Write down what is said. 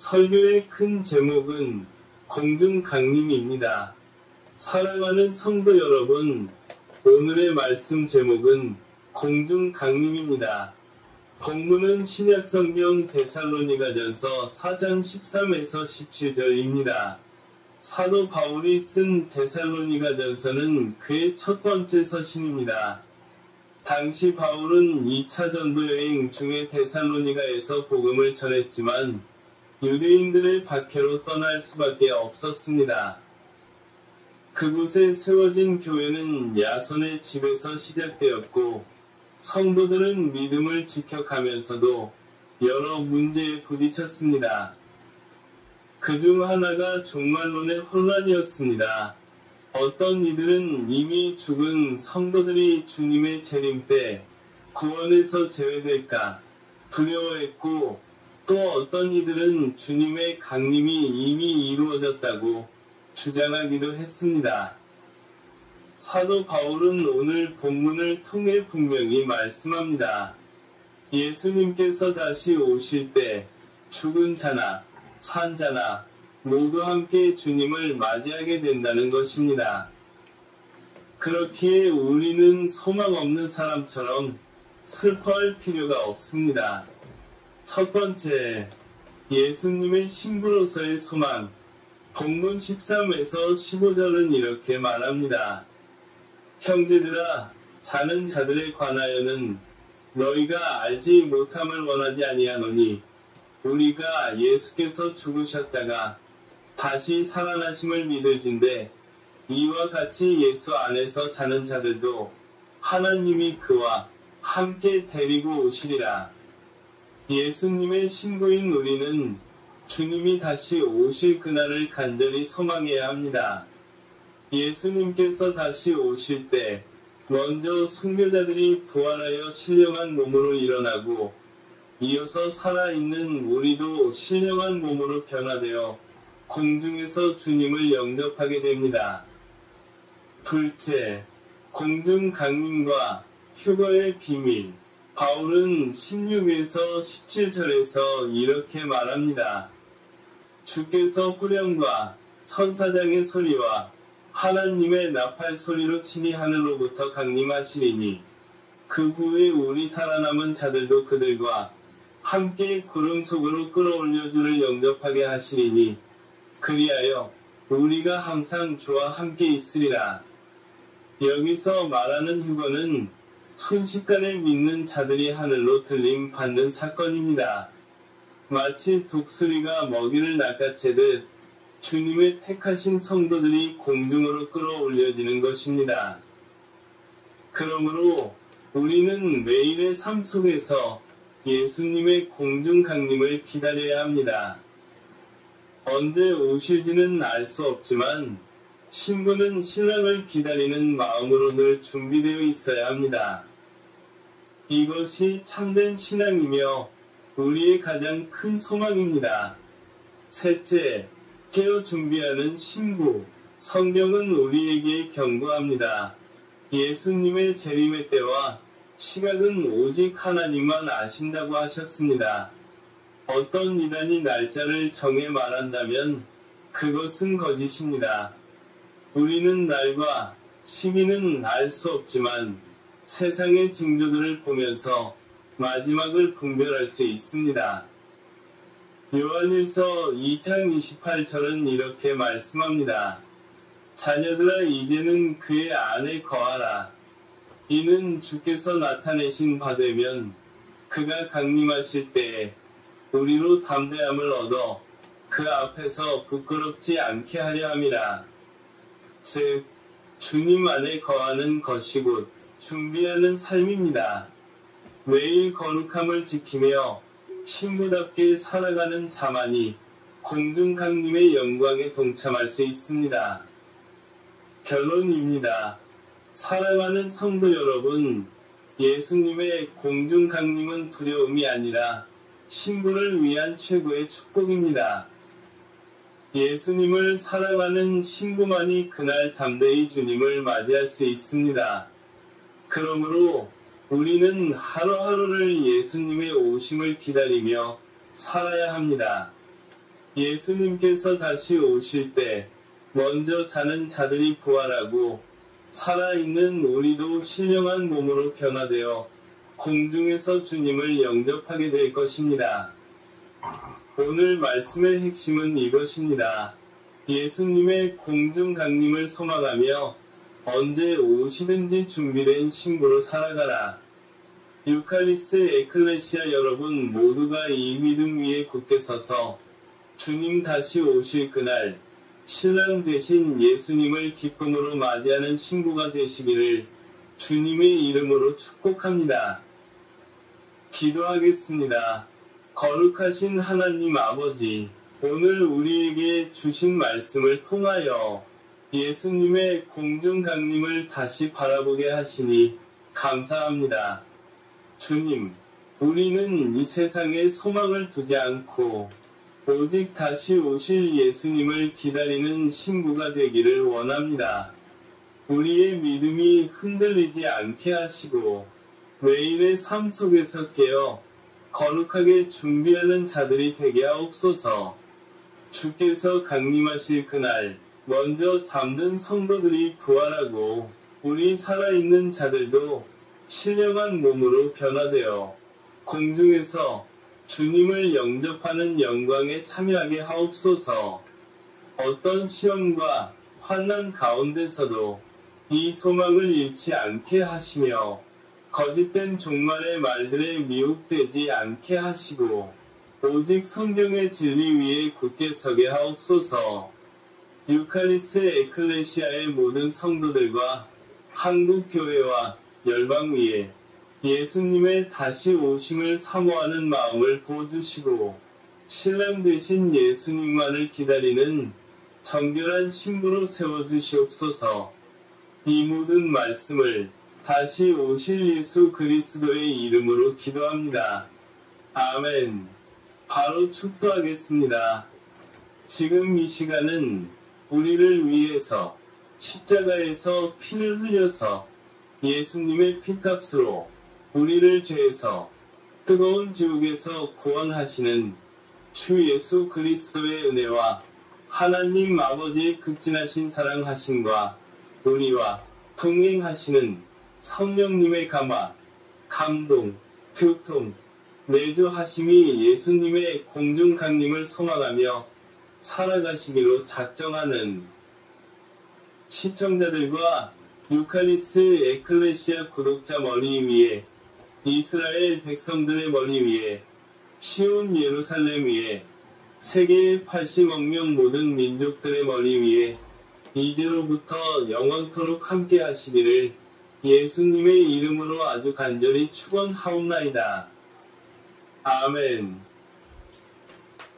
설교의 큰 제목은 공중강림입니다. 사랑하는 성도 여러분, 오늘의 말씀 제목은 공중강림입니다. 본문은 신약성경 데살로니가전서 4장 13에서 17절입니다. 사도 바울이 쓴 데살로니가전서는 그의 첫 번째 서신입니다. 당시 바울은 2차 전도 여행 중에 데살로니가에서 복음을 전했지만 유대인들의 박해로 떠날 수밖에 없었습니다. 그곳에 세워진 교회는 야손의 집에서 시작되었고 성도들은 믿음을 지켜가면서도 여러 문제에 부딪혔습니다. 그중 하나가 종말론의 혼란이었습니다. 어떤 이들은 이미 죽은 성도들이 주님의 재림 때 구원에서 제외될까 두려워했고, 또 어떤 이들은 주님의 강림이 이미 이루어졌다고 주장하기도 했습니다. 사도 바울은 오늘 본문을 통해 분명히 말씀합니다. 예수님께서 다시 오실 때 죽은 자나 산 자나 모두 함께 주님을 맞이하게 된다는 것입니다. 그렇기에 우리는 소망 없는 사람처럼 슬퍼할 필요가 없습니다. 첫 번째, 예수님의 신부로서의 소망. 본문 13에서 15절은 이렇게 말합니다. 형제들아, 자는 자들에 관하여는 너희가 알지 못함을 원하지 아니하노니 우리가 예수께서 죽으셨다가 다시 살아나심을 믿을진대 이와 같이 예수 안에서 자는 자들도 하나님이 그와 함께 데리고 오시리라. 예수님의 신부인 우리는 주님이 다시 오실 그날을 간절히 소망해야 합니다. 예수님께서 다시 오실 때 먼저 순교자들이 부활하여 신령한 몸으로 일어나고 이어서 살아있는 우리도 신령한 몸으로 변화되어 공중에서 주님을 영접하게 됩니다. 둘째, 공중강림과 휴거의 비밀. 바울은 16에서 17절에서 이렇게 말합니다. 주께서 후령과 천사장의 소리와 하나님의 나팔 소리로 친히 하늘로부터 강림하시리니 그 후에 우리 살아남은 자들도 그들과 함께 구름 속으로 끌어올려 주를 영접하게 하시리니 그리하여 우리가 항상 주와 함께 있으리라. 여기서 말하는 휴거는 순식간에 믿는 자들이 하늘로 들림 받는 사건입니다. 마치 독수리가 먹이를 낚아채듯 주님의 택하신 성도들이 공중으로 끌어올려지는 것입니다. 그러므로 우리는 매일의 삶 속에서 예수님의 공중강림을 기다려야 합니다. 언제 오실지는 알 수 없지만 신부는 신랑을 기다리는 마음으로 늘 준비되어 있어야 합니다. 이것이 참된 신앙이며 우리의 가장 큰 소망입니다. 셋째, 깨어 준비하는 신부. 성경은 우리에게 경고합니다. 예수님의 재림의 때와 시각은 오직 하나님만 아신다고 하셨습니다. 어떤 이단이 날짜를 정해 말한다면 그것은 거짓입니다. 우리는 날과 시기는 알 수 없지만 세상의 징조들을 보면서 마지막을 분별할 수 있습니다. 요한일서 2장 28절은 이렇게 말씀합니다. 자녀들아 이제는 그의 안에 거하라. 이는 주께서 나타내신 바 되면 그가 강림하실 때에 우리로 담대함을 얻어 그 앞에서 부끄럽지 않게 하려 함이라. 즉 주님 안에 거하는 것이 곧 준비하는 삶입니다. 매일 거룩함을 지키며 신부답게 살아가는 자만이 공중강림의 영광에 동참할 수 있습니다. 결론입니다. 사랑하는 성도 여러분, 예수님의 공중강림은 두려움이 아니라 신부를 위한 최고의 축복입니다. 예수님을 사랑하는 신부만이 그날 담대히 주님을 맞이할 수 있습니다. 그러므로 우리는 하루하루를 예수님의 오심을 기다리며 살아야 합니다. 예수님께서 다시 오실 때 먼저 자는 자들이 부활하고 살아있는 우리도 신령한 몸으로 변화되어 공중에서 주님을 영접하게 될 것입니다. 오늘 말씀의 핵심은 이것입니다. 예수님의 공중 강림을 소망하며 언제 오시든지 준비된 신부로 살아가라. 유카리스 에클레시아 여러분 모두가 이 믿음 위에 굳게 서서 주님 다시 오실 그날 신랑 되신 예수님을 기쁨으로 맞이하는 신부가 되시기를 주님의 이름으로 축복합니다. 기도하겠습니다. 거룩하신 하나님 아버지, 오늘 우리에게 주신 말씀을 통하여 예수님의 공중 강림을 다시 바라보게 하시니 감사합니다. 주님, 우리는 이 세상에 소망을 두지 않고 오직 다시 오실 예수님을 기다리는 신부가 되기를 원합니다. 우리의 믿음이 흔들리지 않게 하시고 매일의 삶 속에서 깨어 거룩하게 준비하는 자들이 되게 하옵소서. 주께서 강림하실 그날 먼저 잠든 성도들이 부활하고 우리 살아있는 자들도 신령한 몸으로 변화되어 공중에서 주님을 영접하는 영광에 참여하게 하옵소서. 어떤 시험과 환난 가운데서도 이 소망을 잃지 않게 하시며 거짓된 종말의 말들에 미혹되지 않게 하시고 오직 성경의 진리 위에 굳게 서게 하옵소서. 유카리스 에클레시아의 모든 성도들과 한국교회와 열방 위에 예수님의 다시 오심을 사모하는 마음을 부어주시고 신랑 되신 예수님만을 기다리는 정결한 신부로 세워주시옵소서. 이 모든 말씀을 다시 오실 예수 그리스도의 이름으로 기도합니다. 아멘. 바로 축도하겠습니다. 지금 이 시간은 우리를 위해서 십자가에서 피를 흘려서 예수님의 피값으로 우리를 죄에서 뜨거운 지옥에서 구원하시는 주 예수 그리스도의 은혜와 하나님 아버지의 극진하신 사랑하심과 우리와 동행하시는 성령님의 감화, 감동, 교통, 내주하심이 예수님의 공중 강림을 소망하며 살아가시기로 작정하는 시청자들과 유카리스 에클레시아 구독자 머리 위에 이스라엘 백성들의 머리 위에 시온 예루살렘 위에 세계의 80억 명 모든 민족들의 머리 위에 이제로부터 영원토록 함께 하시기를 예수님의 이름으로 아주 간절히 축원하옵나이다. 아멘.